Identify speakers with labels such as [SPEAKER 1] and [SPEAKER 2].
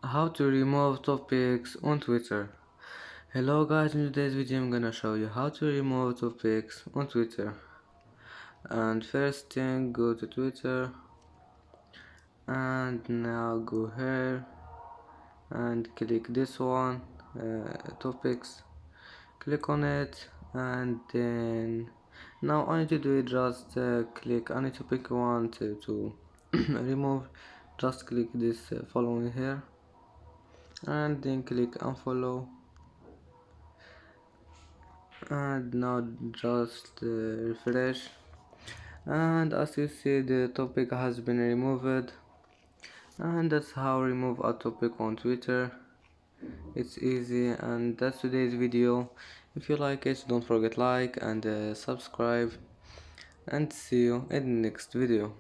[SPEAKER 1] How to remove topics on Twitter. Hello guys, in today's video I'm gonna show you how to remove topics on Twitter. And first thing, go to Twitter and now go here and click this one, topics. Click on it and then now all you need to do is just click any topic you want to remove. Just click this following here and then click unfollow, and now just refresh, and as you see the topic has been removed. And that's how remove a topic on Twitter. It's easy, and that's today's video. If you like it, don't forget like and subscribe, and see you in the next video.